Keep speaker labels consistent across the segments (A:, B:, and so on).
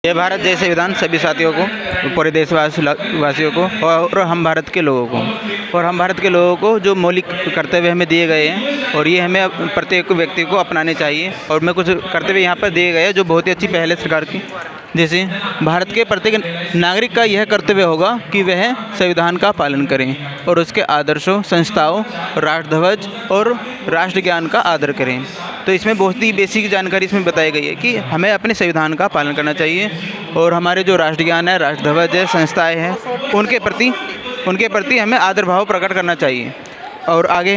A: जय भारत जय संविधान सभी साथियों को, पूरे देशवासियों को और हम भारत के लोगों को जो मौलिक कर्तव्य हमें दिए गए हैं और ये हमें प्रत्येक व्यक्ति को अपनाने चाहिए। और मैं कुछ कर्तव्य यहाँ पर दिए गए हैं जो बहुत ही अच्छी पहल है सरकार की। जैसे भारत के प्रत्येक नागरिक का यह कर्तव्य होगा कि वह संविधान का पालन करें और उसके आदर्शों, संस्थाओं, राष्ट्रध्वज और राष्ट्र ज्ञान का आदर करें। तो इसमें बहुत ही बेसिक जानकारी इसमें बताई गई है कि हमें अपने संविधान का पालन करना चाहिए और हमारे जो राष्ट्र ज्ञान है, राष्ट्रध्वज है, संस्थाएं हैं, उनके प्रति हमें आदर भाव प्रकट करना चाहिए। और आगे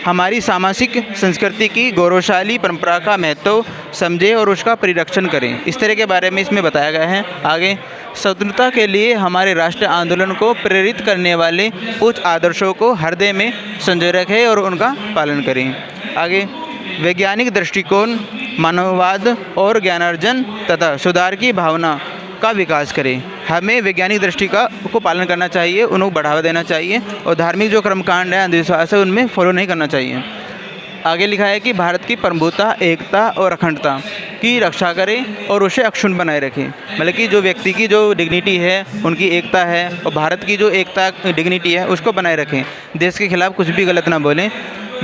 A: हमारी सामाजिक संस्कृति की गौरवशाली परंपरा का महत्व समझें और उसका परिरक्षण करें। इस तरह के बारे में इसमें बताया गया है। आगे स्वतंत्रता के लिए हमारे राष्ट्रीय आंदोलन को प्रेरित करने वाले उच्च आदर्शों को हृदय में संजोए रखें और उनका पालन करें। आगे वैज्ञानिक दृष्टिकोण, मानववाद और ज्ञानार्जन तथा सुधार की भावना का विकास करें। हमें वैज्ञानिक दृष्टि को पालन करना चाहिए, उन्हें बढ़ावा देना चाहिए और धार्मिक जो कर्मकांड है, अंधविश्वास है, उनमें फॉलो नहीं करना चाहिए। आगे लिखा है कि भारत की प्रभुता, एकता और अखंडता की रक्षा करें और उसे अक्षुण्ण बनाए रखें। मतलब कि जो व्यक्ति की जो डिग्निटी है, उनकी एकता है और भारत की जो एकता डिग्निटी है उसको बनाए रखें। देश के खिलाफ कुछ भी गलत ना बोलें,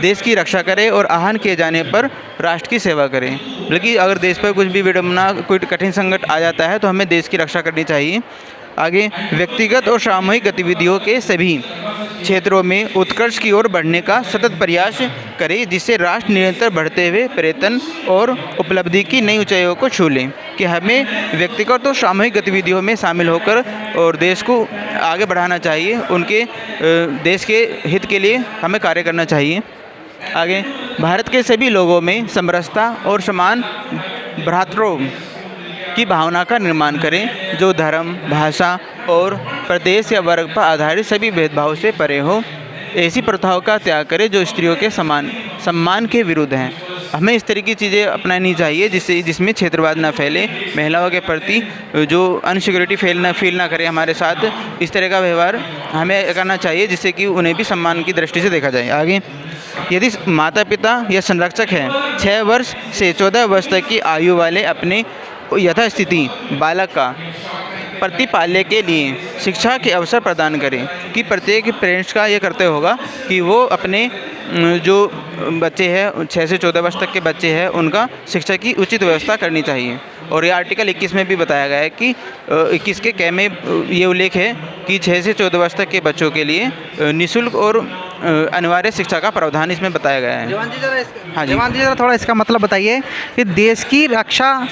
A: देश की रक्षा करें और आहन किए जाने पर राष्ट्र की सेवा करें। बल्कि अगर देश पर कुछ भी विडंबना, कोई कठिन संकट आ जाता है तो हमें देश की रक्षा करनी चाहिए। आगे व्यक्तिगत और सामूहिक गतिविधियों के सभी क्षेत्रों में उत्कर्ष की ओर बढ़ने का सतत प्रयास करें, जिससे राष्ट्र निरंतर बढ़ते हुए पर्यटन और उपलब्धि की नई ऊंचाइयों को छू लें। कि हमें व्यक्तिगत और सामूहिक गतिविधियों में शामिल होकर और देश को आगे बढ़ाना चाहिए, उनके देश के हित के लिए हमें कार्य करना चाहिए। आगे भारत के सभी लोगों में समरसता और समान भ्रातृत्व की भावना का निर्माण करें, जो धर्म, भाषा और प्रदेश या वर्ग पर आधारित सभी भेदभाव से परे हो। ऐसी प्रथाओं का त्याग करें जो स्त्रियों के सम्मान के विरुद्ध हैं। हमें इस तरह की चीज़ें अपनानी चाहिए जिसमें क्षेत्रवाद ना फैले, महिलाओं के प्रति जो अनसिक्योरिटी फील ना करे हमारे साथ। इस तरह का व्यवहार हमें करना चाहिए जिससे कि उन्हें भी सम्मान की दृष्टि से देखा जाए। आगे यदि माता पिता या संरक्षक हैं 6 वर्ष से 14 वर्ष तक की आयु वाले अपने यथास्थिति बालक का प्रतिपाल्य के लिए शिक्षा के अवसर प्रदान करें। कि प्रत्येक पेरेंट्स का ये कर्तव्य होगा कि वो अपने जो बच्चे हैं 6 से 14 वर्ष तक के बच्चे हैं उनका शिक्षा की उचित व्यवस्था करनी चाहिए। और ये आर्टिकल 21 में भी बताया गया है कि 21 के कै में ये उल्लेख है कि 6 से 14 वर्ष तक के बच्चों के लिए निःशुल्क और अनिवार्य शिक्षा का प्रावधान इसमें बताया गया है।
B: जवान जी जरा
A: हाँ जी,
B: जवान जी जरा थोड़ा इसका मतलब बताइए कि देश की रक्षा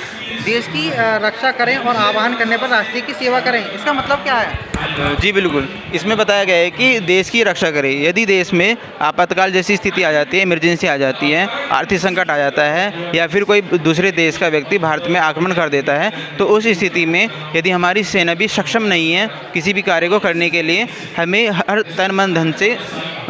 B: करें और आह्वान करने पर राष्ट्र की सेवा करें, इसका मतलब क्या है?
A: जी बिल्कुल, इसमें बताया गया है कि देश की रक्षा करें। यदि देश में आपातकाल जैसी स्थिति आ जाती है, इमरजेंसी आ जाती है, आर्थिक संकट आ जाता है या फिर कोई दूसरे देश का व्यक्ति भारत में आक्रमण कर देता है, तो उस स्थिति में यदि हमारी सेना भी सक्षम नहीं है किसी भी कार्य को करने के लिए, हमें हर तन मन धन से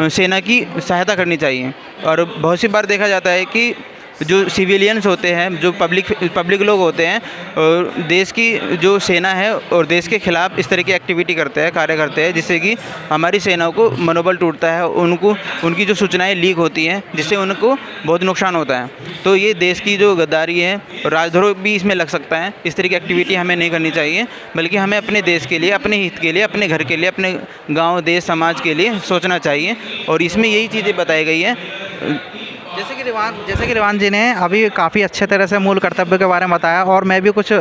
A: सेना की सहायता करनी चाहिए। और बहुत सी बार देखा जाता है कि जो सिविलियंस होते हैं, जो पब्लिक लोग होते हैं, और देश की जो सेना है और देश के खिलाफ इस तरह की एक्टिविटी करते हैं, कार्य करते हैं, जिससे कि हमारी सेनाओं को मनोबल टूटता है, उनकी जो सूचनाएं लीक होती हैं, जिससे उनको बहुत नुकसान होता है। तो ये देश की जो गद्दारी है, राजद्रोह भी इसमें लग सकता है। इस तरह की एक्टिविटी हमें नहीं करनी चाहिए, बल्कि हमें अपने देश के लिए, अपने हित के लिए, अपने घर के लिए, अपने गाँव, देश, समाज के लिए सोचना चाहिए। और इसमें यही चीज़ें बताई गई हैं।
B: जैसे कि रिवान जी ने अभी काफ़ी अच्छे तरह से मूल कर्तव्य के बारे में बताया और मैं भी कुछ